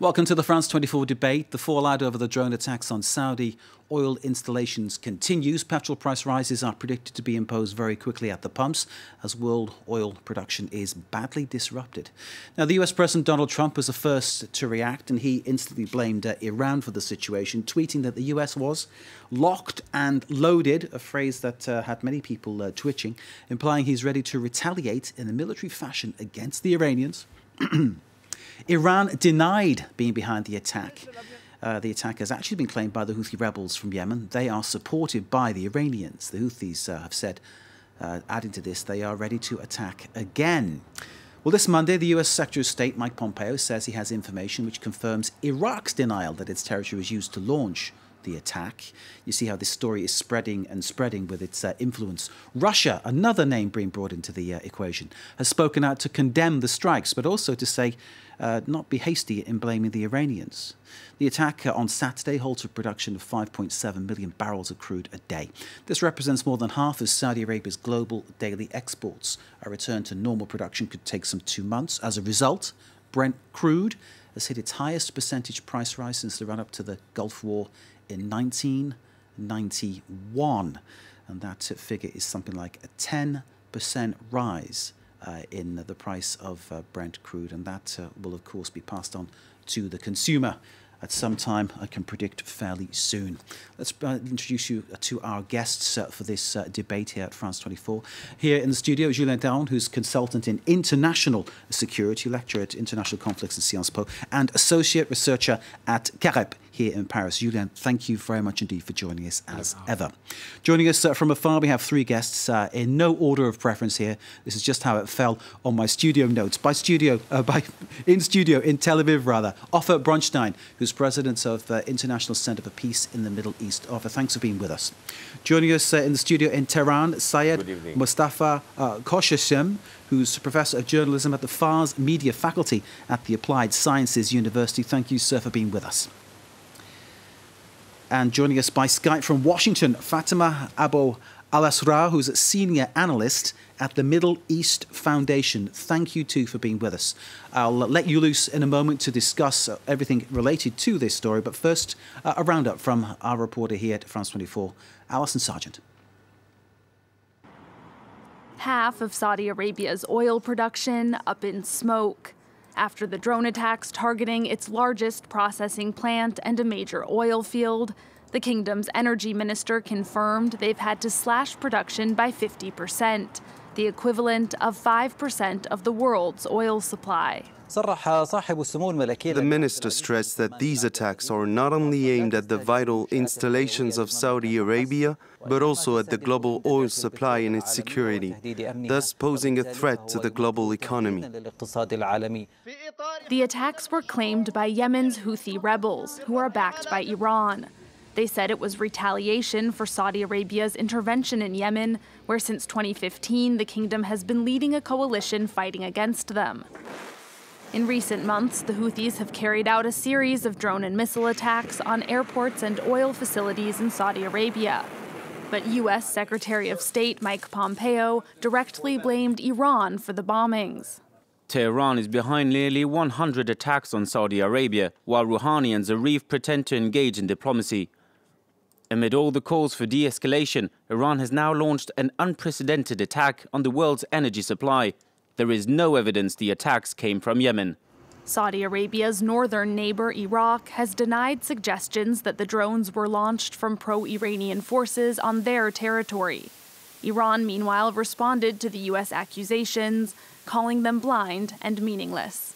Welcome to the France 24 debate. The fallout over the drone attacks on Saudi oil installations continues. Petrol price rises are predicted to be imposed very quickly at the pumps as world oil production is badly disrupted. Now, the US President Donald Trump was the first to react, and he instantly blamed Iran for the situation, tweeting that the US was locked and loaded, a phrase that had many people twitching, implying he's ready to retaliate in a military fashion against the Iranians. Iran denied being behind the attack. The attack has actually been claimed by the Houthi rebels from Yemen. They are supported by the Iranians. The Houthis have said, adding to this, they are ready to attack again. Well, this Monday, the US Secretary of State, Mike Pompeo, says he has information which confirms Iraq's denial that its territory was used to launch the attack. You see how this story is spreading and spreading with its influence. Russia, another name being brought into the equation, has spoken out to condemn the strikes, but also to say not be hasty in blaming the Iranians. The attack on Saturday halted production of 5.7 million barrels of crude a day. This represents more than half of Saudi Arabia's global daily exports. A return to normal production could take some 2 months. As a result, Brent crude has hit its highest percentage price rise since the run-up to the Gulf War in 1991. And that figure is something like a 10% rise in the price of Brent crude. And that will, of course, be passed on to the consumer at some time, I can predict fairly soon. Let's introduce you to our guests for this debate here at France 24. Here in the studio, Julien Daon, who's consultant in international security, lecturer at international conflicts at Sciences Po, and associate researcher at CAREP here in Paris. Julien, thank you very much indeed for joining us as ever. Joining us from afar, we have three guests in no order of preference here. This is just how it fell on my studio notes. In studio in Tel Aviv, rather, Ofer Bronstein, who's president of the International Center for Peace in the Middle East. Ofer, thanks for being with us. Joining us in the studio in Tehran, Syed Mustafa Kosheshem, who's professor of journalism at the Fars Media Faculty at the Applied Sciences University. Thank you, sir, for being with us. And joining us by Skype from Washington, Fatima Abu Al-Asra, who's a senior analyst at the Middle East Foundation. Thank you, too, for being with us. I'll let you loose in a moment to discuss everything related to this story. But first, a roundup from our reporter here at France 24, Alison Sargent. Half of Saudi Arabia's oil production up in smoke after the drone attacks targeting its largest processing plant and a major oil field. The kingdom's energy minister confirmed they've had to slash production by 50%, the equivalent of 5% of the world's oil supply. The minister stressed that these attacks are not only aimed at the vital installations of Saudi Arabia, but also at the global oil supply and its security, thus posing a threat to the global economy. The attacks were claimed by Yemen's Houthi rebels, who are backed by Iran. They said it was retaliation for Saudi Arabia's intervention in Yemen, where since 2015 the kingdom has been leading a coalition fighting against them. In recent months, the Houthis have carried out a series of drone and missile attacks on airports and oil facilities in Saudi Arabia. But U.S. Secretary of State Mike Pompeo directly blamed Iran for the bombings. Tehran is behind nearly 100 attacks on Saudi Arabia, while Rouhani and Zarif pretend to engage in diplomacy. Amid all the calls for de-escalation, Iran has now launched an unprecedented attack on the world's energy supply. There is no evidence the attacks came from Yemen. Saudi Arabia's northern neighbor, Iraq, has denied suggestions that the drones were launched from pro-Iranian forces on their territory. Iran, meanwhile, responded to the U.S. accusations, calling them blind and meaningless.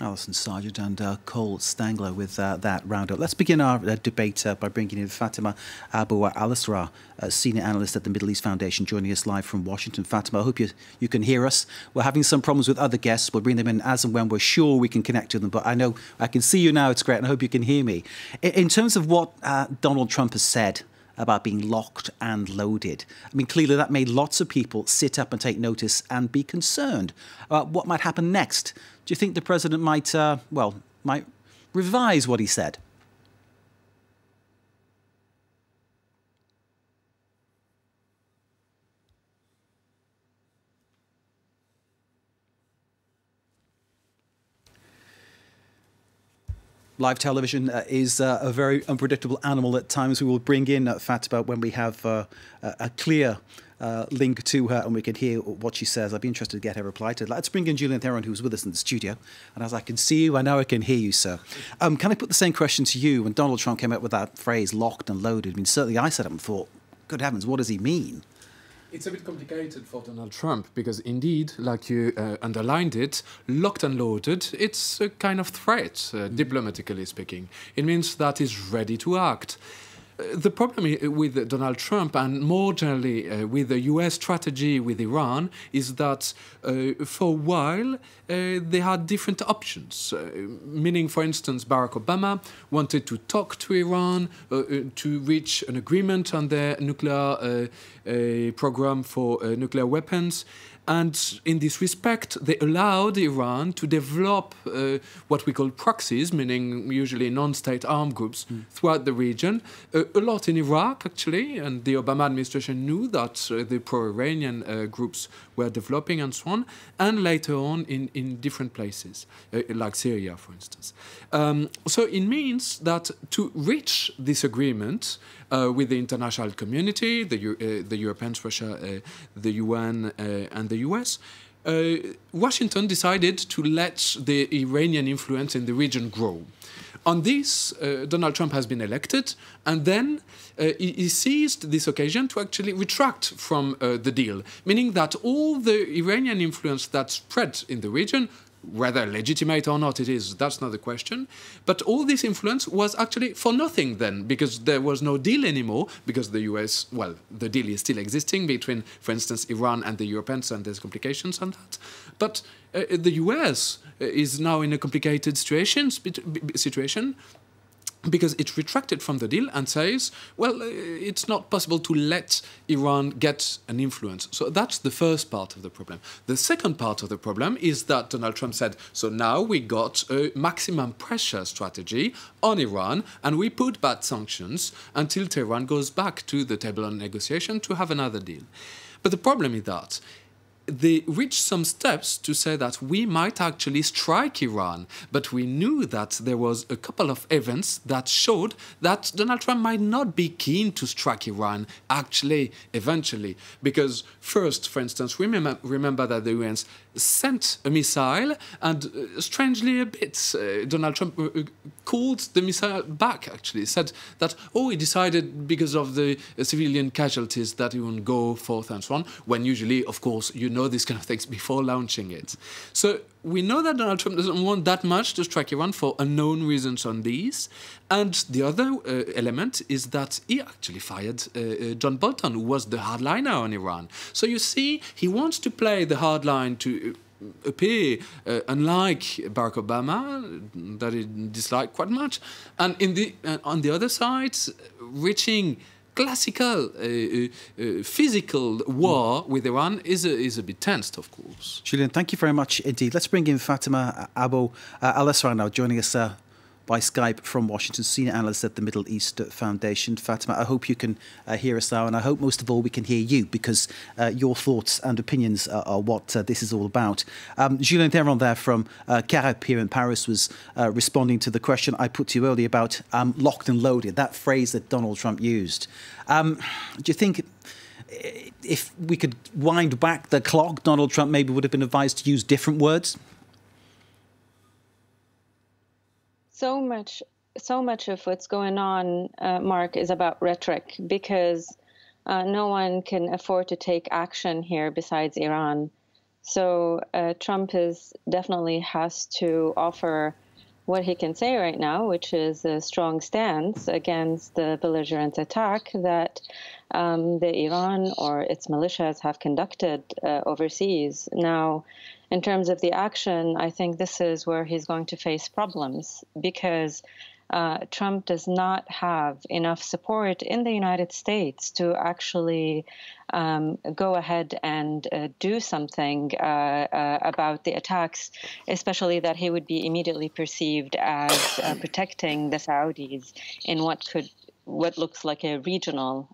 Alison Sargent and Cole Stangler with that roundup. Let's begin our debate by bringing in Fatima Abu Al-Asra, senior analyst at the Middle East Foundation, joining us live from Washington. Fatima, I hope you can hear us. We're having some problems with other guests. We'll bring them in as and when we're sure we can connect to them. But I know I can see you now. It's great. And I hope you can hear me. In terms of what Donald Trump has said about being locked and loaded, I mean, clearly that made lots of people sit up and take notice and be concerned about what might happen next. Do you think the president might revise what he said? Live television is a very unpredictable animal at times. We will bring in Fatima when we have a clear link to her and we can hear what she says. I'd be interested to get her reply to it. Let's bring in Julian Theron, who's with us in the studio. And as I can see you, I know I can hear you, sir. Can I put the same question to you? When Donald Trump came out with that phrase, locked and loaded, I mean, certainly I said it and thought, good heavens, what does he mean? It's a bit complicated for Donald Trump because, indeed, like you underlined it, locked and loaded, it's a kind of threat, diplomatically speaking. It means that he's ready to act. The problem with Donald Trump and more generally with the US strategy with Iran is that for a while they had different options. Meaning, for instance, Barack Obama wanted to talk to Iran to reach an agreement on their nuclear program for nuclear weapons. And in this respect, they allowed Iran to develop what we call proxies, meaning usually non-state armed groups throughout the region. A lot in Iraq, actually, and the Obama administration knew that the pro-Iranian groups were developing and so on, and later on in different places, like Syria, for instance. So it means that to reach this agreement with the international community, the Europeans, Russia, the UN, and the US, Washington decided to let the Iranian influence in the region grow. On this, Donald Trump has been elected, and then he seized this occasion to actually retract from the deal, meaning that all the Iranian influence that spread in the region, whether legitimate or not it is, that's not the question. But all this influence was actually for nothing then, because there was no deal anymore, because the US, well, the deal is still existing between, for instance, Iran and the Europeans, and there's complications on that. But the US is now in a complicated situation because it retracted from the deal and says, well, it's not possible to let Iran get an influence. So that's the first part of the problem. The second part of the problem is that Donald Trump said, so now we got a maximum pressure strategy on Iran, and we put bad sanctions until Tehran goes back to the table of negotiation to have another deal. But the problem is that they reached some steps to say that we might actually strike Iran, but we knew that there was a couple of events that showed that Donald Trump might not be keen to strike Iran, actually, eventually. Because first, for instance, remember that the US sent a missile, and strangely a bit, Donald Trump called the missile back, actually, said that, oh, he decided because of the civilian casualties that he wouldn't go forth and so on, when usually, of course, you know these kind of things before launching it. So we know that Donald Trump doesn't want that much to strike Iran for unknown reasons on these. And the other element is that he actually fired John Bolton, who was the hardliner on Iran. So you see, he wants to play the hardline to appear unlike Barack Obama, that he disliked quite much. And on the other side, reaching classical physical war with Iran is a bit tensed, of course. Julian, thank you very much indeed. Let's bring in Fatima Abu al-Asra now, joining us by Skype from Washington, senior analyst at the Middle East Foundation. Fatima, I hope you can hear us now, and I hope most of all we can hear you, because your thoughts and opinions are what this is all about. Julian Theron there from Carep here in Paris was responding to the question I put to you earlier about locked and loaded, that phrase that Donald Trump used. Do you think if we could wind back the clock, Donald Trump maybe would have been advised to use different words? So much of what's going on, Mark, is about rhetoric, because no one can afford to take action here besides Iran. So Trump definitely has to offer what he can say right now, which is a strong stance against the belligerent attack that the Iran or its militias have conducted overseas. Now, in terms of the action, I think this is where he's going to face problems, because Trump does not have enough support in the United States to actually go ahead and do something about the attacks, especially that he would be immediately perceived as protecting the Saudis in what looks like a regional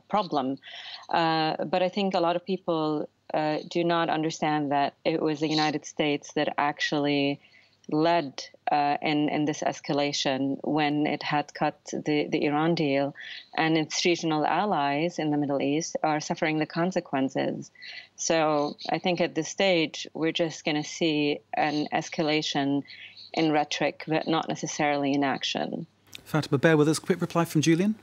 problem. But I think a lot of people do not understand that it was the United States that actually led in this escalation when it had cut the Iran deal, and its regional allies in the Middle East are suffering the consequences. So I think at this stage, we're just going to see an escalation in rhetoric, but not necessarily in action. Fatima, bear with us. Quick reply from Julian.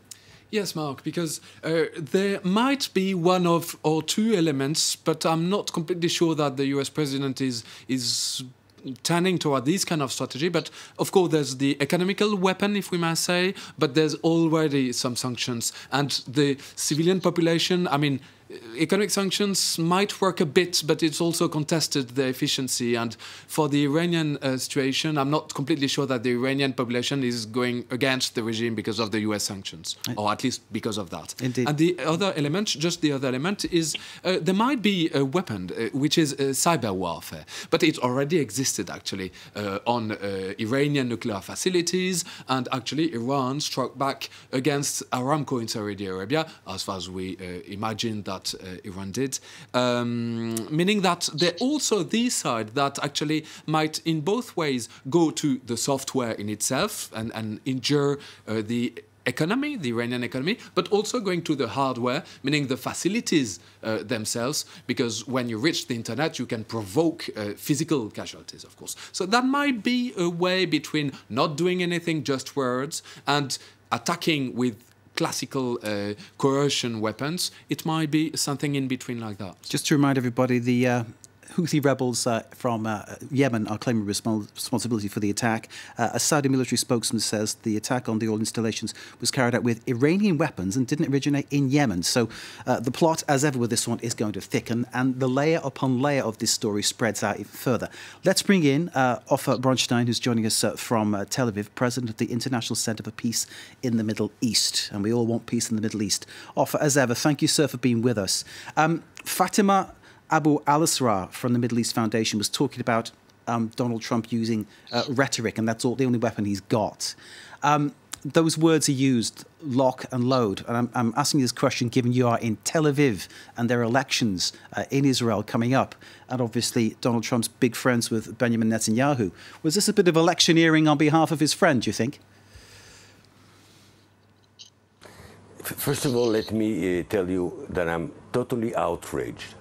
Yes, Mark, because there might be one or two elements, but I'm not completely sure that the US president is turning toward this kind of strategy. But of course, there's the economical weapon, if we may say, but there's already some sanctions. And the civilian population, I mean, economic sanctions might work a bit, but it's also contested the efficiency. And for the Iranian situation, I'm not completely sure that the Iranian population is going against the regime because of the US sanctions, or at least because of that. Indeed. And the other element, just the other element, is there might be a weapon, which is cyber warfare. But it already existed, actually, on Iranian nuclear facilities. And actually, Iran struck back against Aramco in Saudi Arabia, as far as we imagine that Iran did, meaning that there also this side that actually might in both ways go to the software in itself and injure the economy, the Iranian economy, but also going to the hardware, meaning the facilities themselves, because when you reach the internet, you can provoke physical casualties, of course. So that might be a way between not doing anything, just words, and attacking with classical coercion weapons. It might be something in between like that. Just to remind everybody, the Houthi rebels from Yemen are claiming responsibility for the attack. A Saudi military spokesman says the attack on the oil installations was carried out with Iranian weapons and didn't originate in Yemen. So the plot, as ever with this one, is going to thicken, and the layer upon layer of this story spreads out even further. Let's bring in Ofer Bronstein, who's joining us from Tel Aviv, president of the International Centre for Peace in the Middle East. And we all want peace in the Middle East. Ofer, as ever, thank you, sir, for being with us. Fatima Abu al-Asra from the Middle East Foundation was talking about Donald Trump using rhetoric, and that's the only weapon he's got. Those words are used, lock and load. And I'm asking this question given you are in Tel Aviv and there are elections in Israel coming up. And obviously Donald Trump's big friends with Benjamin Netanyahu. Was this a bit of electioneering on behalf of his friend, do you think? First of all, let me tell you that I'm totally outraged.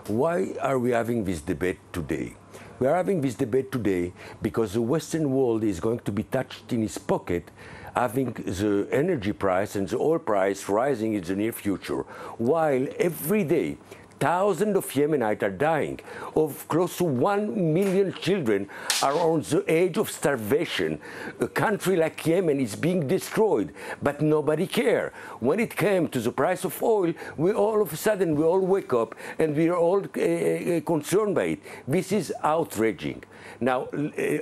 Why are we having this debate today? We are having this debate today because the Western world is going to be touched in its pocket, having the energy price and the oil price rising in the near future, while every day thousands of Yemenites are dying. Of close to 1 million children are on the edge of starvation. A country like Yemen is being destroyed, but nobody cares. When it came to the price of oil, we all of a sudden we all wake up and we are all concerned by it. This is outraging. Now,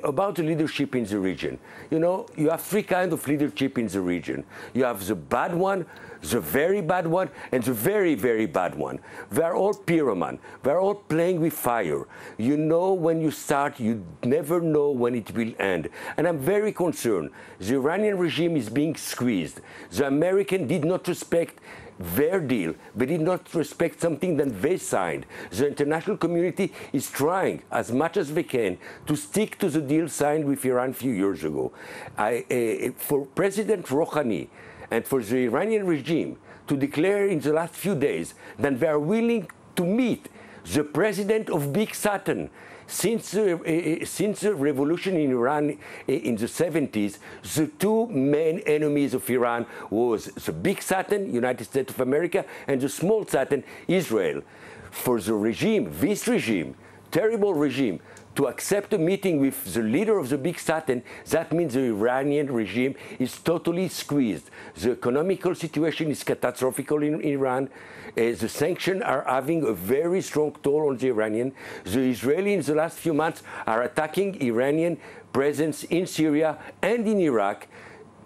about the leadership in the region, you know, you have three kinds of leadership in the region. You have the bad one, the very bad one, and the very, very bad one. They are all pyroman. They are all playing with fire. You know when you start, you never know when it will end. And I'm very concerned. The Iranian regime is being squeezed. The Americans did not respect their deal. They did not respect something that they signed. The international community is trying as much as they can to stick to the deal signed with Iran a few years ago. For President Rouhani and for the Iranian regime to declare in the last few days that they are willing to meet the president of Big Satan. Since the revolution in Iran in the 70s, the two main enemies of Iran was the Big Satan, United States of America, and the small Satan, Israel. For the regime, this regime, terrible regime, to accept a meeting with the leader of the Big Satan, that means the Iranian regime is totally squeezed. The economical situation is catastrophic in Iran. The sanctions are having a very strong toll on the Iranian. The Israelis in the last few months are attacking Iranian presence in Syria and in Iraq.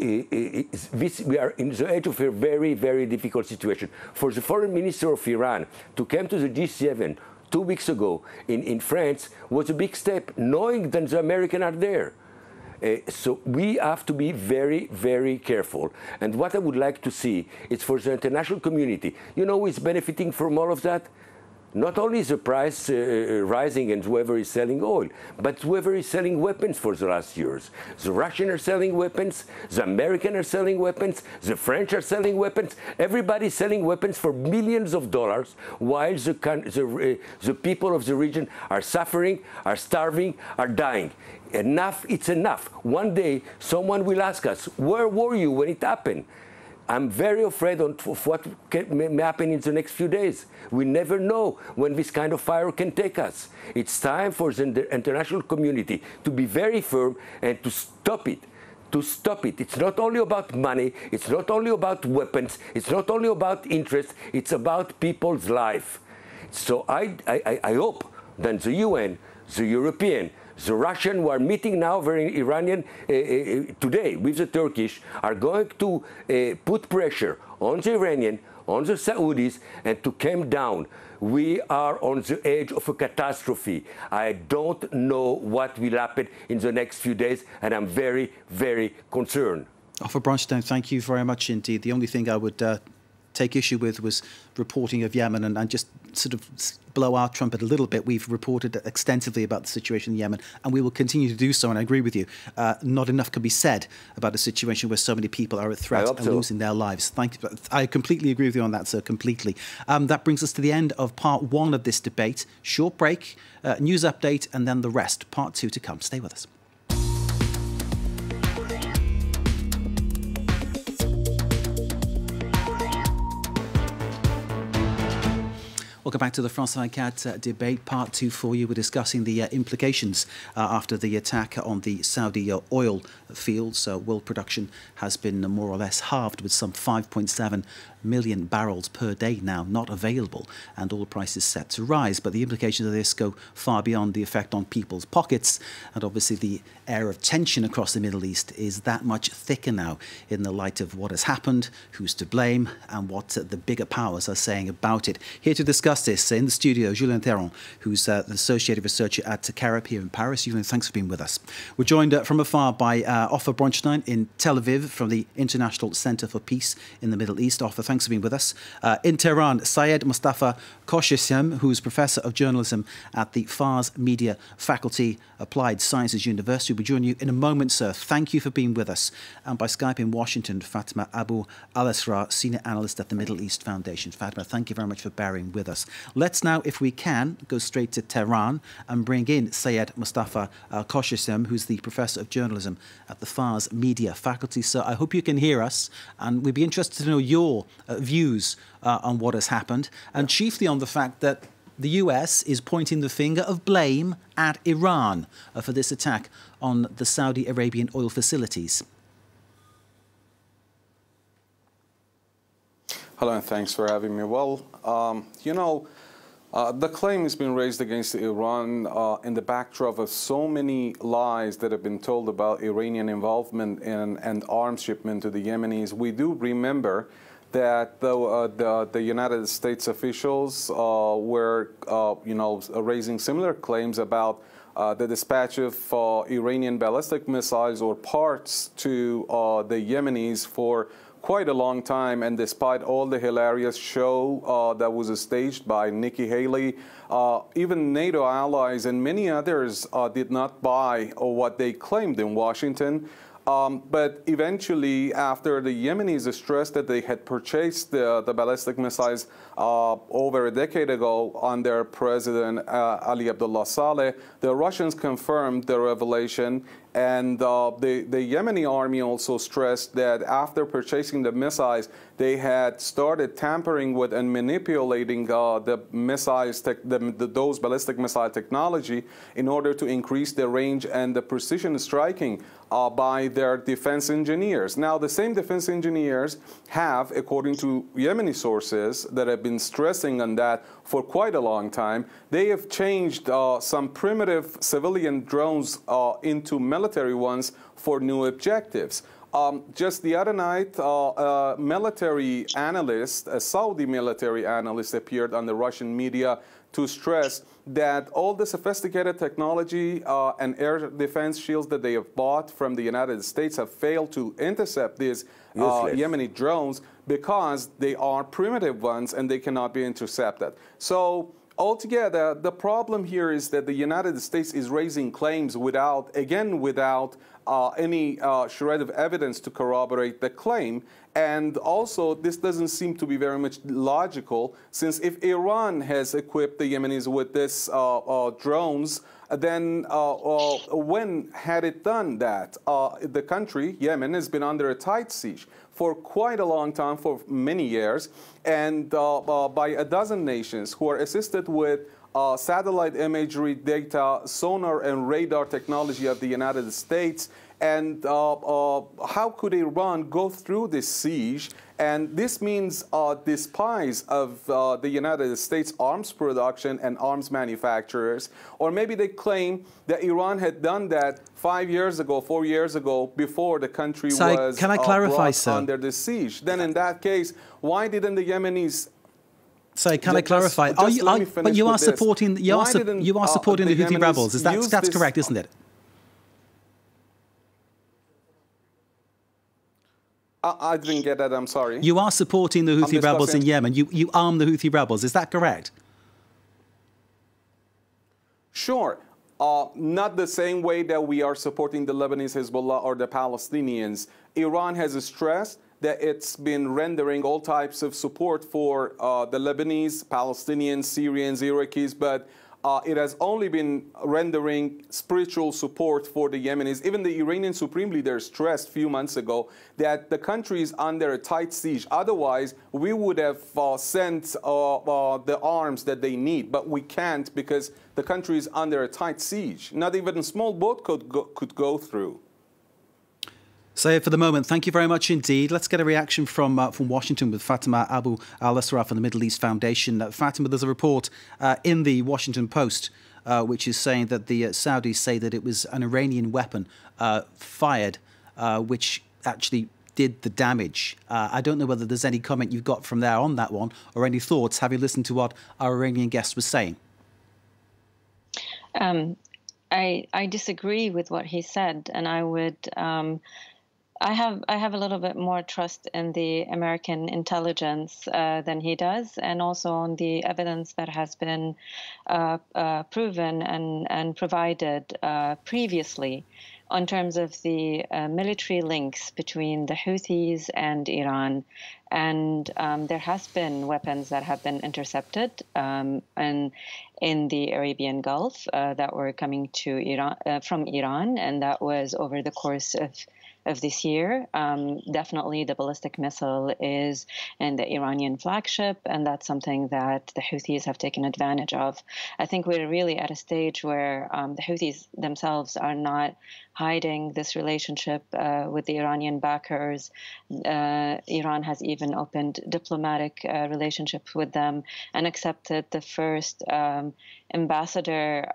We are in the edge of a very, very difficult situation. For the foreign minister of Iran to come to the G7 2 weeks ago in France was a big step, knowing that the Americans are there. So we have to be very, very careful. And what I would like to see is for the international community, you know who is benefiting from all of that? Not only is the price rising and whoever is selling oil, but whoever is selling weapons for the last years. The Russians are selling weapons, the Americans are selling weapons, the French are selling weapons. Everybody's selling weapons for millions of dollars, while the people of the region are suffering, are starving, are dying. Enough, it's enough. One day, someone will ask us, where were you when it happened? I'm very afraid of what may happen in the next few days. We never know when this kind of fire can take us. It's time for the international community to be very firm and to stop it. To stop it. It's not only about money, it's not only about weapons, it's not only about interest, it's about people's life. So I hope that the UN, the European, the Russians who are meeting now, very Iranian, today with the Turkish, are going to put pressure on the Iranian, on the Saudis, and to calm down. We are on the edge of a catastrophe. I don't know what will happen in the next few days, and I'm very, very concerned. Offer Bronstein, thank you very much indeed. The only thing I would take issue with was reporting of Yemen, and just sort of blow our trumpet a little bit. We've reported extensively about the situation in Yemen, and we will continue to do so, and I agree with you. Not enough can be said about a situation where so many people are at threat and losing their lives. Thank you. I completely agree with you on that, sir, completely. That brings us to the end of part one of this debate. Short break, news update, and then the rest. Part two to come. Stay with us. Welcome back to the France 24 debate, part two for you. We're discussing the implications after the attack on the Saudi oil fields. World production has been more or less halved, with some 5.7 million barrels per day now not available, and oil prices set to rise. But the implications of this go far beyond the effect on people's pockets, and obviously the air of tension across the Middle East is that much thicker now in the light of what has happened, who's to blame, and what the bigger powers are saying about it. Here to discuss this in the studio, Julien Théron, who's the Associated Researcher at Carib here in Paris. Julien, thanks for being with us. We're joined from afar by Offer Bronstein in Tel Aviv from the International Center for Peace in the Middle East. Offer, thanks for being with us. In Tehran, Syed Mustafa Khoshissem, who's Professor of Journalism at the Fars Media Faculty, Applied Sciences University. We'll join you in a moment, sir. Thank you for being with us. And by Skype in Washington, Fatima Abu Al-Asra, Senior Analyst at the Middle East Foundation. Fatima, thank you very much for bearing with us. Let's now, if we can, go straight to Tehran and bring in Syed Mustafa Khoshissem, who's the Professor of Journalism at the Fars Media Faculty. So I hope you can hear us, and we'd be interested to know your views on what has happened, and chiefly on the fact that the US is pointing the finger of blame at Iran for this attack on the Saudi Arabian oil facilities. Hello, and thanks for having me. Well, the claim has been raised against Iran in the backdrop of so many lies that have been told about Iranian involvement in and arms shipment to the Yemenis. We do remember that the United States officials were, raising similar claims about the dispatch of Iranian ballistic missiles or parts to the Yemenis for quite a long time, and despite all the hilarious show that was staged by Nikki Haley, even NATO allies and many others did not buy what they claimed in Washington. But eventually, after the Yemenis stressed that they had purchased the ballistic missiles over a decade ago under President Ali Abdullah Saleh, the Russians confirmed the revelation. And the Yemeni army also stressed that after purchasing the missiles, they had started tampering with and manipulating the missiles, those ballistic missile technology, in order to increase the range and the precision striking by their defense engineers. Now, the same defense engineers have, according to Yemeni sources that have been stressing on that for quite a long time, they have changed some primitive civilian drones into military ones for new objectives. Just the other night, a military analyst, a Saudi military analyst, appeared on the Russian media to stress that all the sophisticated technology and air defense shields that they have bought from the United States have failed to intercept these Yemeni drones because they are primitive ones and they cannot be intercepted. So altogether, the problem here is that the United States is raising claims without any shred of evidence to corroborate the claim. And also, this doesn't seem to be very much logical, since if Iran has equipped the Yemenis with this drones, then when had it done that? The country, Yemen, has been under a tight siege for quite a long time, for many years, and by a dozen nations who are assisted with satellite imagery, data, sonar, and radar technology of the United States. And how could Iran go through this siege? And this means despise of the United States arms production and arms manufacturers. Or maybe they claim that Iran had done that 5 years ago, 4 years ago, before the country was can I clarify, brought under the siege. Then in that case, why didn't the Yemenis... So can I clarify? But you are supporting the Houthi rebels. That's correct, isn't it? I didn't get that, I'm sorry. You are supporting the Houthi rebels in Yemen. You arm the Houthi rebels. Is that correct? Sure. Not the same way that we are supporting the Lebanese Hezbollah or the Palestinians. Iran has stressed that it's been rendering all types of support for the Lebanese, Palestinians, Syrians, Iraqis, but it has only been rendering spiritual support for the Yemenis. Even the Iranian Supreme Leader stressed a few months ago that the country is under a tight siege. Otherwise, we would have sent the arms that they need, but we can't because the country is under a tight siege. Not even a small boat could go through. So for the moment, thank you very much indeed. Let's get a reaction from Washington with Fatima Abu al-Asra from the Middle East Foundation. Fatima, there's a report in the Washington Post which is saying that the Saudis say that it was an Iranian weapon fired which actually did the damage. I don't know whether there's any comment you've got from there on that one or any thoughts. Have you listened to what our Iranian guest was saying? I disagree with what he said, and I would... I have a little bit more trust in the American intelligence than he does, and also on the evidence that has been proven and provided previously in terms of the military links between the Houthis and Iran. And there has been weapons that have been intercepted and in the Arabian Gulf that were coming to Iran from Iran, and that was over the course of this year. Definitely the ballistic missile is in the Iranian flagship, and that's something that the Houthis have taken advantage of. I think we're really at a stage where the Houthis themselves are not hiding this relationship with the Iranian backers. Iran has even opened diplomatic relationships with them and accepted the first ambassador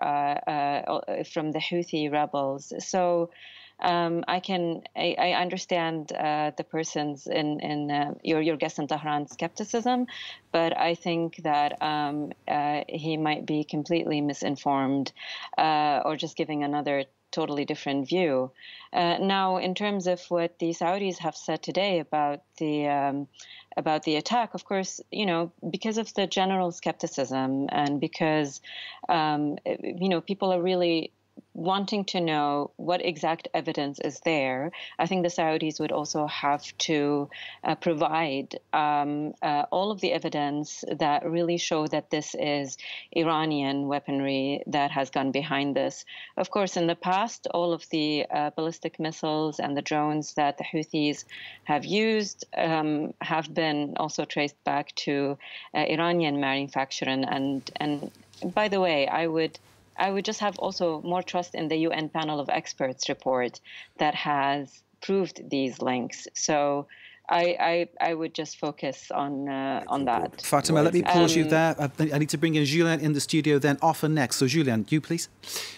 from the Houthi rebels. So I understand the person's in your guest in Tehran skepticism, but I think that he might be completely misinformed or just giving another totally different view. Now, in terms of what the Saudis have said today about the attack, of course, because of the general skepticism and because people are really wanting to know what exact evidence is there, I think the Saudis would also have to provide all of the evidence that really show that this is Iranian weaponry that has gone behind this. Of course, in the past, all of the ballistic missiles and the drones that the Houthis have used have been also traced back to Iranian manufacturing. And by the way, I would just have also more trust in the UN panel of experts report that has proved these links. So I would just focus on that. Fatima, let me pause you there. I need to bring in Julien in the studio, then Offer next. So Julien, you please.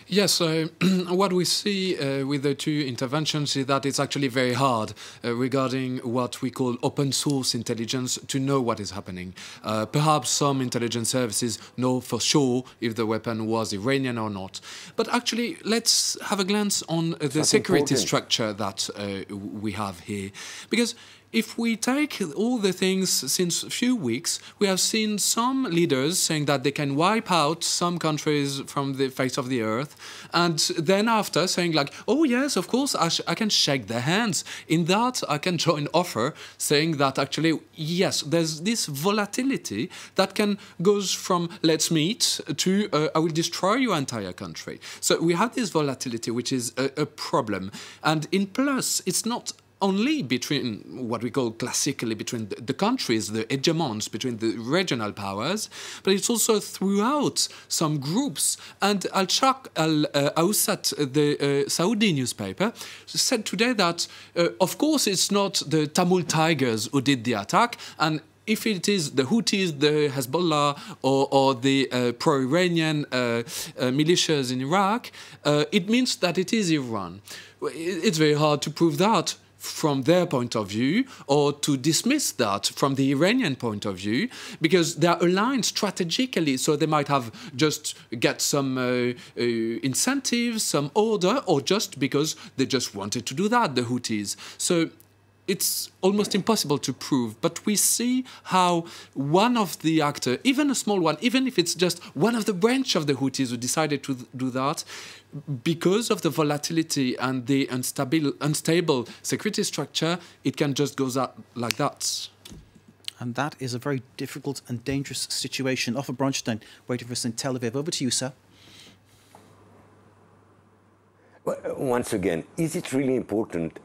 Yes, what we see with the two interventions is that it's actually very hard regarding what we call open source intelligence to know what is happening. Perhaps some intelligence services know for sure if the weapon was Iranian or not. But actually, let's have a glance on the security structure that we have here. Because if we take all the things since a few weeks, we have seen some leaders saying that they can wipe out some countries from the face of the earth, and then after saying like, oh yes, of course, I can shake their hands. In that, I can join offer, saying that actually, yes, there's this volatility that can goes from let's meet to I will destroy your entire country. So we have this volatility, which is a problem. And in plus, it's not only between what we call classically between the countries, the hegemons, between the regional powers, but it's also throughout some groups. And Al-Sharq Al-Awsat, the Saudi newspaper, said today that, of course, it's not the Tamil Tigers who did the attack, and if it is the Houthis, the Hezbollah, or the pro-Iranian militias in Iraq, it means that it is Iran. It's very hard to prove that from their point of view, or to dismiss that from the Iranian point of view, because they are aligned strategically, so they might have just get some incentives, some order, or just because they just wanted to do that, the Houthis. So it's almost impossible to prove, but we see how one of the actors, even a small one, even if it's just one of the branch of the Houthis who decided to do that, because of the volatility and the unstable security structure, it can just go like that. And that is a very difficult and dangerous situation. Offer Bronstein, waiting for us in Tel Aviv. Over to you, sir. Well, once again, is it really important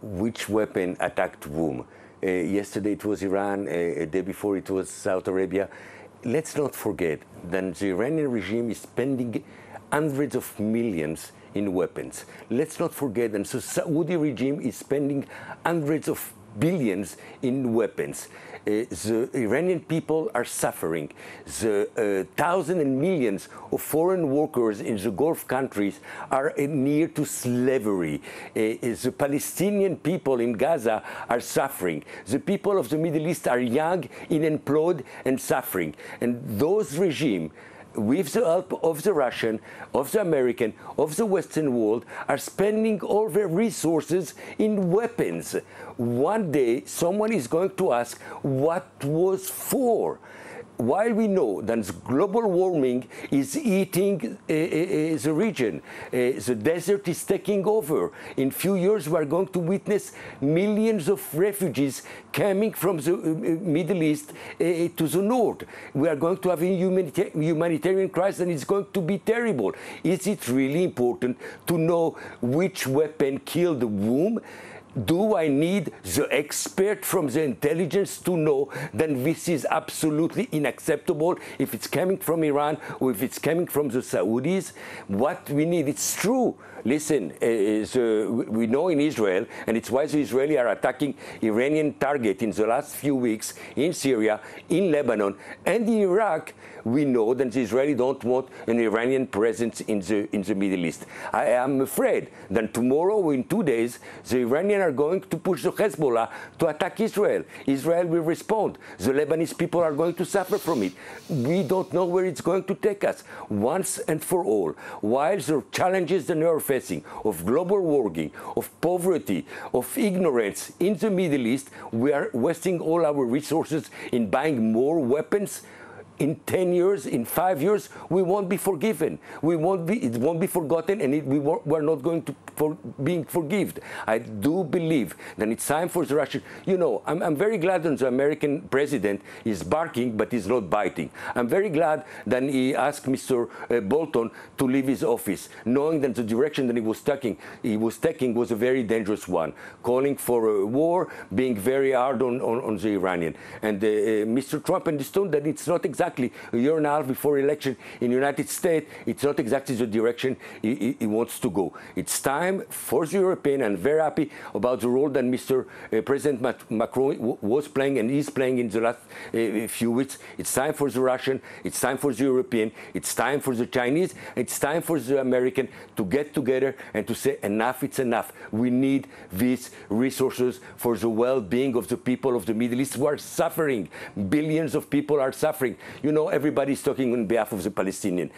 which weapon attacked whom? Yesterday it was Iran, a day before it was Saudi Arabia. Let's not forget that the Iranian regime is spending hundreds of millions in weapons. Let's not forget that the Saudi regime is spending hundreds of billions in weapons. The Iranian people are suffering. The thousands and millions of foreign workers in the Gulf countries are near to slavery. The Palestinian people in Gaza are suffering. The people of the Middle East are young, unemployed, and suffering. And those regimes, with the help of the Russian, of the American, of the Western world, are spending all their resources in weapons. One day, someone is going to ask what was for. While we know that global warming is eating the region, the desert is taking over. In few years, we are going to witness millions of refugees coming from the Middle East to the north. We are going to have a humanitarian crisis, and it's going to be terrible. Is it really important to know which weapon killed whom? Do I need the expert from the intelligence to know that this is absolutely unacceptable if it's coming from Iran or if it's coming from the Saudis? What we need, it's true. Listen, we know in Israel, and it's why the Israelis are attacking Iranian target in the last few weeks in Syria, in Lebanon, and in Iraq. We know that the Israelis don't want an Iranian presence in the Middle East. I am afraid that tomorrow or in 2 days, the Iranians are going to push the Hezbollah to attack Israel. Israel will respond. The Lebanese people are going to suffer from it. We don't know where it's going to take us. Once and for all, while the challenges that we are facing of global warming, of poverty, of ignorance in the Middle East, we are wasting all our resources in buying more weapons. In 10 years, in 5 years, we won't be forgiven. It won't be forgotten, and we're not going to being forgiven. I do believe that it's time for the Russian. You know, I'm very glad that the American president is barking, but he's not biting. I'm very glad that he asked Mr. Bolton to leave his office, knowing that the direction that he was taking was a very dangerous one, calling for a war, being very hard on the Iranian. And Mr. Trump understood that it's not exactly a year and a half before election in the United States, it's not exactly the direction he wants to go. It's time for the European, and very happy about the role that Mr. President Macron was playing and is playing in the last few weeks. It's time for the Russian, it's time for the European, it's time for the Chinese, it's time for the American to get together and to say enough, it's enough. We need these resources for the well-being of the people of the Middle East who are suffering. Billions of people are suffering. You know, everybody's talking on behalf of the Palestinians.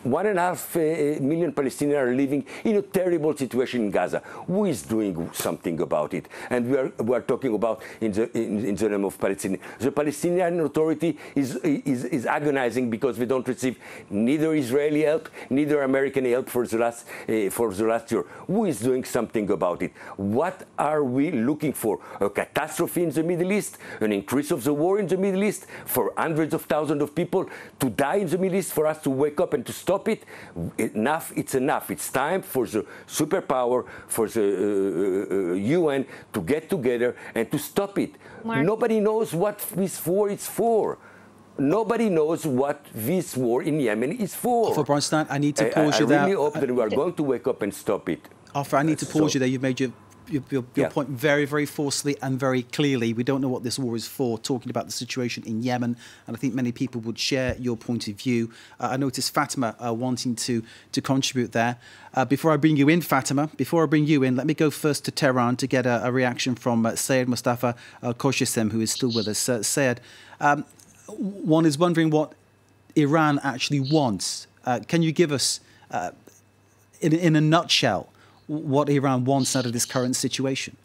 1.5 million Palestinians are living in a terrible situation in Gaza. Who is doing something about it? And we are talking about in the name of Palestine. The Palestinian Authority is agonizing because we don't receive neither Israeli help, neither American help for the last year. Who is doing something about it? What are we looking for? A catastrophe in the Middle East? An increase of the war in the Middle East? For hundreds of thousands of people to die in the Middle East? For us to wake up and to stop it? Enough, it's enough. It's time for the superpower, for the UN to get together and to stop it. Mark. Nobody knows what this war is for. Nobody knows what this war in Yemen is for. For Bronstein, I need to pause you there. I really hope that we are going to wake up and stop it. Arthur, I need to pause you there. You've made your point very, very forcefully and very clearly. We don't know what this war is for, talking about the situation in Yemen, and I think many people would share your point of view. I noticed Fatima wanting to contribute there. Before I bring you in, Fatima, let me go first to Tehran to get a reaction from Sayed Mustafa Koshesem, who is still with us. Sayed, one is wondering what Iran actually wants. Can you give us, in a nutshell, what Iran wants out of this current situation?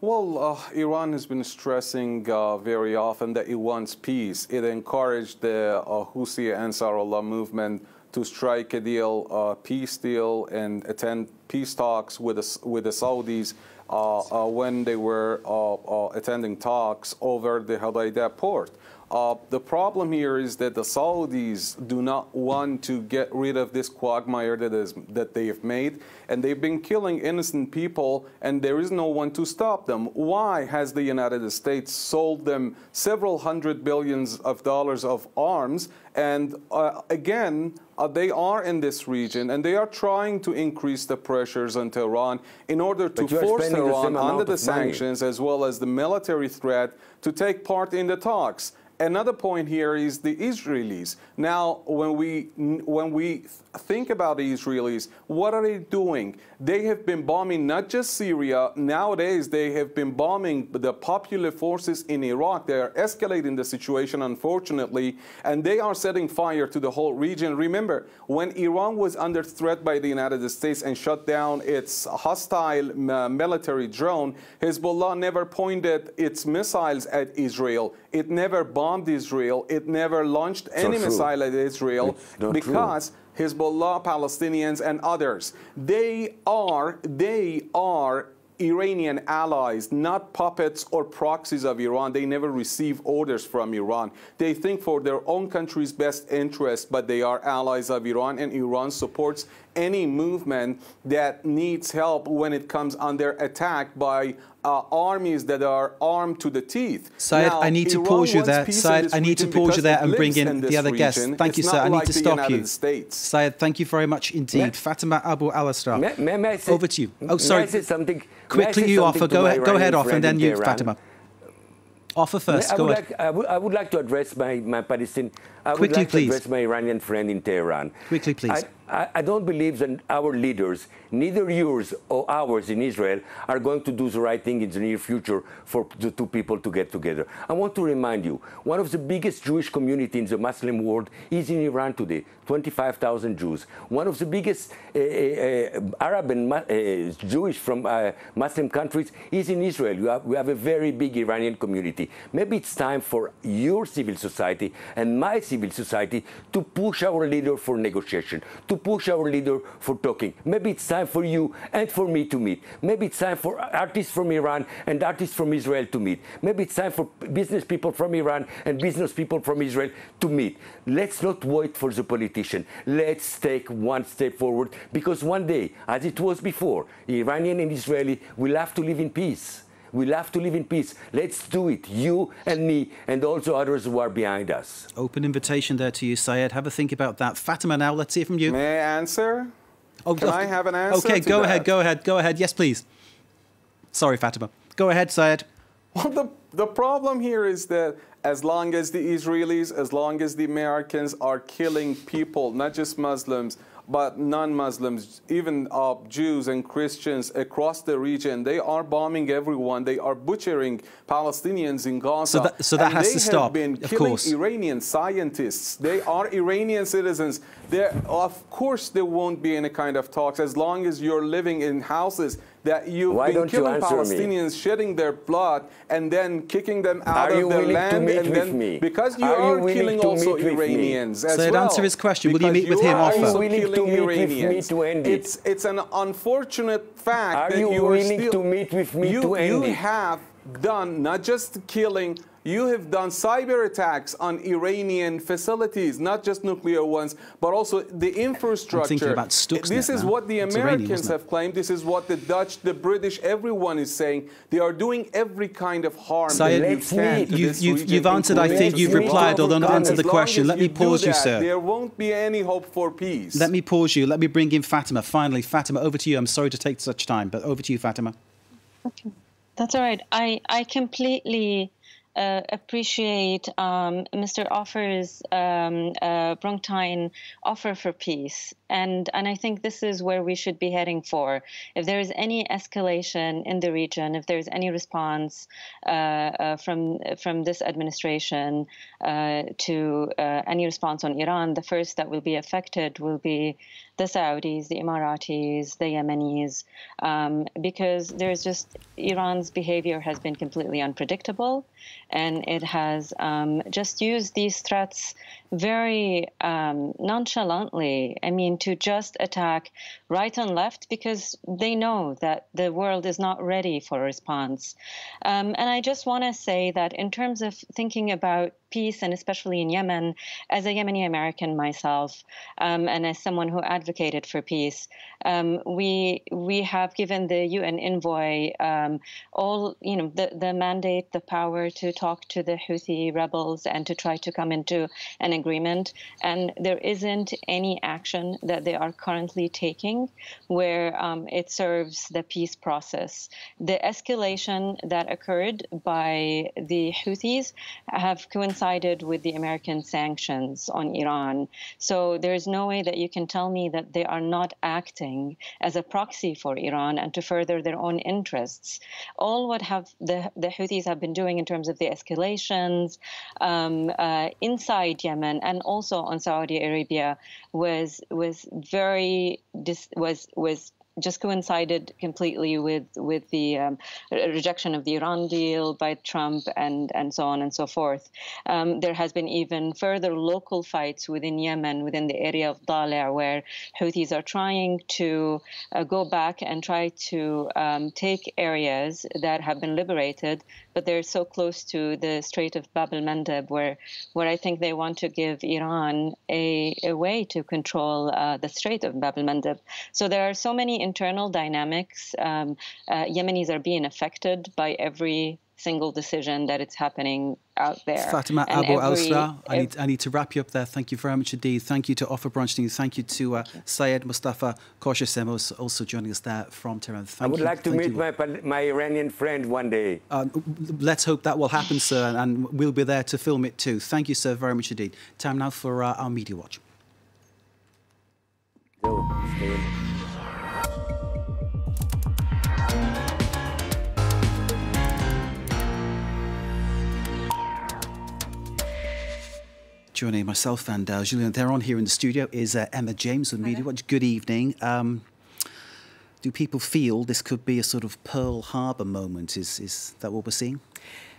Well, Iran has been stressing very often that it wants peace. It encouraged the Houthi Ansarullah movement to strike a deal, peace deal, and attend peace talks with the Saudis when they were attending talks over the Hodeidah port. The problem here is that the Saudis do not want to get rid of this quagmire that they have made, and they've been killing innocent people, and there is no one to stop them. Why has the United States sold them several hundred billions of dollars of arms? And again, they are in this region, and they are trying to increase the pressures on Tehran in order to force Tehran under the sanctions as well as the military threat to take part in the talks. Another point here is the Israelis. Now, when we think about the Israelis, what are they doing? They have been bombing not just Syria. Nowadays, they have been bombing the popular forces in Iraq. They are escalating the situation, unfortunately, and they are setting fire to the whole region. Remember, when Iran was under threat by the United States and shut down its hostile military drone, Hezbollah never pointed its missiles at Israel. It never bombed Israel. It never launched any missile at Israel because Hezbollah, Palestinians, and others, they are Iranian allies, not puppets or proxies of Iran. They never receive orders from Iran. They think for their own country's best interest, but they are allies of Iran, and Iran supports any movement that needs help when it comes under attack by armies that are armed to the teeth. Syed, I need to pause you there. Syed, I need to pause you there and bring in the other guests. Thank you, sir. I need to stop you. Syed, thank you very much indeed. Fatima Abu Alastar, over to you. Oh, sorry. May I say something? Quickly, you offer. Go ahead, Offer, and then you, Fatima. Offer first. Go ahead. I would like to address my Palestinian. Quickly, please. To address my Iranian friend in Tehran. Quickly, please. I don't believe that our leaders, neither yours or ours in Israel, are going to do the right thing in the near future for the two people to get together. I want to remind you, one of the biggest Jewish communities in the Muslim world is in Iran today, 25,000 Jews. One of the biggest Arab and Jewish from Muslim countries is in Israel. We have a very big Iranian community. Maybe it's time for your civil society and my civil society to push our leader for negotiation, to push our leader for talking. Maybe it's time for you and for me to meet. Maybe it's time for artists from Iran and artists from Israel to meet. Maybe it's time for business people from Iran and business people from Israel to meet. Let's not wait for the politician. Let's take one step forward, because one day, as it was before, Iranian and Israeli will have to live in peace. We'll have to live in peace. Let's do it, you and me, and also others who are behind us. Open invitation there to you, Syed. Have a think about that. Fatima, now let's hear from you. May I answer? Oh, Can I have an answer? Okay, go ahead. Yes, please. Sorry, Fatima. Go ahead, Syed. Well, the problem here is that as long as the Israelis, as long as the Americans are killing people, not just Muslims, but non-Muslims, even Jews and Christians across the region. They are bombing everyone. They are butchering Palestinians in Gaza. So that has to stop, They have been killing Iranian scientists. They are Iranian citizens. Of course, there won't be any kind of talks as long as you're living in houses that you've been killing Palestinians, shedding their blood, and then kicking them out of their land, and then because you are killing also Iranians as well. So answer his question. Will you meet with him? Are you willing to meet with me to end it? It's an unfortunate fact that you are willing to meet with me to end it? You have done not just killing. You have done cyber attacks on Iranian facilities, not just nuclear ones, but also the infrastructure. I'm thinking about Stuxnet This is now. what the Americans have claimed. This is what the Dutch, the British, everyone is saying. They are doing every kind of harm that you've answered, I think. You've replied, although not answered the question. Let me pause you, sir. There won't be any hope for peace. Let me pause you. Let me bring in Fatima. Finally, Fatima, over to you. I'm sorry to take such time, but over to you, Fatima. Okay. That's all right. I completely appreciate Mr. Offer's Bronstein offer for peace. And I think this is where we should be heading for. If there is any escalation in the region, if there is any response from this administration to any response on Iran, the first that will be affected will be the Saudis, the Emiratis, the Yemenis, because there's just Iran's behavior has been completely unpredictable, and it has just used these threats very nonchalantly. I mean, to just attack right and left because they know that the world is not ready for a response. And I just want to say that in terms of thinking about peace, and especially in Yemen, as a Yemeni American myself, and as someone who advocated for peace, we have given the UN envoy all, the mandate, the power to talk to the Houthi rebels and to try to come into an agreement. And there isn't any action that they are currently taking where it serves the peace process. The escalation that occurred by the Houthis have coincided with the American sanctions on Iran. So there's no way that you can tell me that they are not acting as a proxy for Iran and to further their own interests. All what the Houthis have been doing in terms of the escalations inside Yemen and also on Saudi Arabia was just coincided completely with the rejection of the Iran deal by Trump and so on and so forth. There has been even further local fights within Yemen, within the area of Dalia, where Houthis are trying to go back and try to take areas that have been liberated, but they're so close to the Strait of Bab el-Mandeb, where I think they want to give Iran a way to control the Strait of Bab el-Mandeb. So there are so many internal dynamics. Yemenis are being affected by every single decision that it's happening out there. Fatima Abu Al-Sra, I need to wrap you up there. Thank you very much indeed. Thank you to Offer Bronstein. Thank you to Syed Mustafa Khoshasem, also joining us there from Tehran. I would like to meet my Iranian friend one day. Let's hope that will happen, sir, and we'll be there to film it too. Thank you, sir, very much indeed. Time now for our Media Watch. Joining myself and Julian Theron here in the studio is Emma James with Media Watch. Good evening. Do people feel this could be a sort of Pearl Harbor moment? Is that what we're seeing?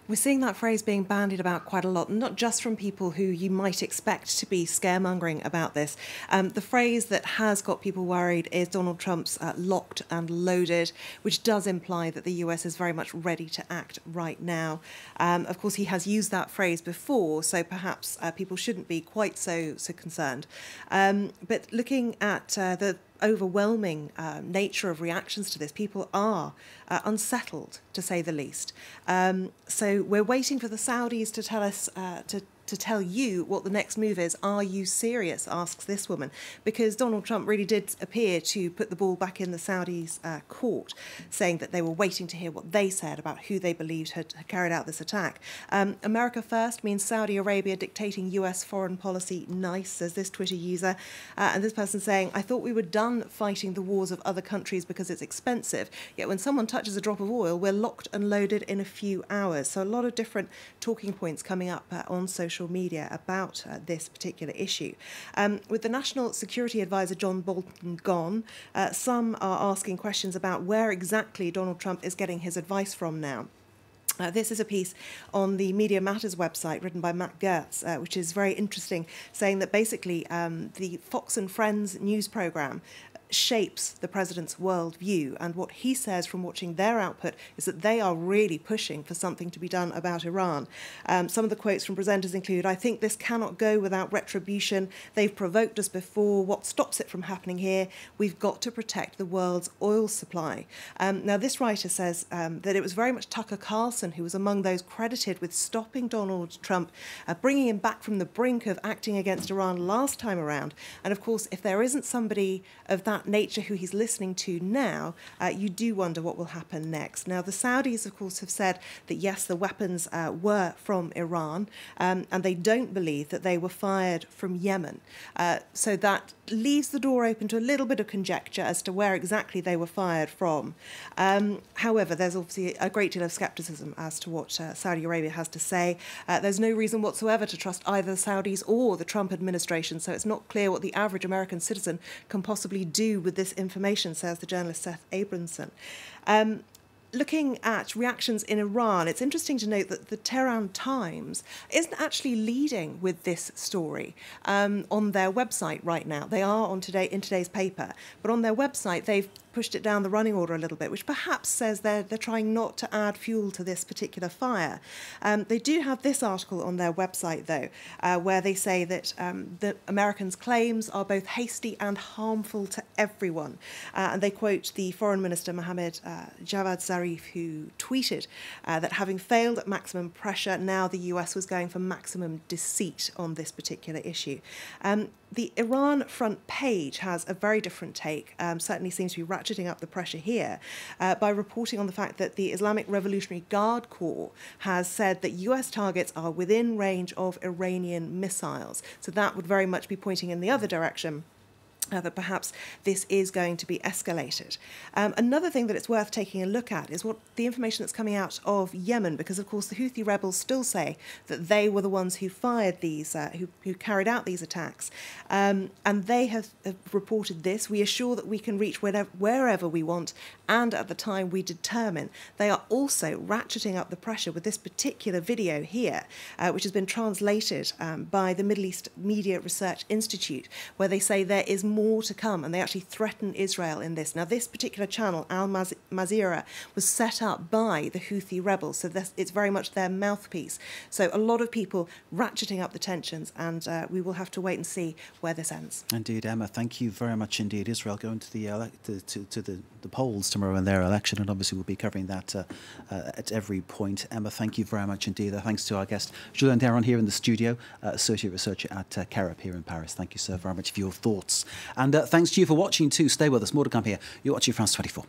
We're seeing that phrase being bandied about quite a lot, not just from people who you might expect to be scaremongering about this. The phrase that has got people worried is Donald Trump's locked and loaded, which does imply that the US is very much ready to act right now. Of course, he has used that phrase before, so perhaps people shouldn't be quite so concerned. But looking at the overwhelming nature of reactions to this, people are unsettled, to say the least. So we're waiting for the Saudis to tell us, to to tell you what the next move is. Are you serious? Asks this woman, because Donald Trump really did appear to put the ball back in the Saudis' court, saying that they were waiting to hear what they said about who they believed had carried out this attack. America first means Saudi Arabia dictating US foreign policy. Nice, says this Twitter user. And this person saying, I thought we were done fighting the wars of other countries because it's expensive, yet when someone touches a drop of oil, we're locked and loaded in a few hours. So a lot of different talking points coming up on social media about this particular issue. With the National Security Advisor John Bolton gone, some are asking questions about where exactly Donald Trump is getting his advice from now. This is a piece on the Media Matters website written by Matt Gertz, which is very interesting, saying that basically the Fox and Friends news programme shapes the president's worldview, and what he says from watching their output is that they are really pushing for something to be done about Iran. Some of the quotes from presenters include, I think this cannot go without retribution. They've provoked us before. What stops it from happening here? We've got to protect the world's oil supply. Now, this writer says that it was very much Tucker Carlson who was among those credited with stopping Donald Trump, bringing him back from the brink of acting against Iran last time around. And of course, if there isn't somebody of that nature who he's listening to now, you do wonder what will happen next. Now, the Saudis, of course, have said that, yes, the weapons were from Iran, and they don't believe that they were fired from Yemen. So that leaves the door open to a little bit of conjecture as to where exactly they were fired from. However, there's obviously a great deal of scepticism as to what Saudi Arabia has to say. There's no reason whatsoever to trust either the Saudis or the Trump administration, so it's not clear what the average American citizen can possibly do with this information, says the journalist Seth Abramson. Looking at reactions in Iran, it's interesting to note that the Tehran Times isn't actually leading with this story on their website right now. They are in today's paper, but on their website they've pushed it down the running order a little bit, which perhaps says they're trying not to add fuel to this particular fire. They do have this article on their website, though, where they say that the Americans' claims are both hasty and harmful to everyone. And they quote the Foreign Minister Mohammed Javad Zarif, who tweeted that having failed at maximum pressure, now the US was going for maximum deceit on this particular issue. The Iran front page has a very different take, certainly seems to be ratcheting up the pressure here, by reporting on the fact that the Islamic Revolutionary Guard Corps has said that US targets are within range of Iranian missiles. So that would very much be pointing in the other direction. That perhaps this is going to be escalated. Another thing that it's worth taking a look at is what the information that's coming out of Yemen, because of course the Houthi rebels still say that they were the ones who fired these, who carried out these attacks, and they have reported this. We assure that we can reach wherever we want, and at the time we determine. They are also ratcheting up the pressure with this particular video here, which has been translated by the Middle East Media Research Institute, where they say there is more to come, and they actually threaten Israel in this. Now, this particular channel, Al Mazira, was set up by the Houthi rebels, so it's very much their mouthpiece. So a lot of people ratcheting up the tensions, and we will have to wait and see where this ends. Indeed, Emma, thank you very much indeed. Israel going to the polls tomorrow in their election, and obviously we'll be covering that at every point. Emma, thank you very much indeed. Thanks to our guest, Julien Theron, here in the studio, Associate Researcher at CARIP here in Paris. Thank you so very much for your thoughts. And thanks to you for watching too. Stay with us. More to come here. You're watching France 24.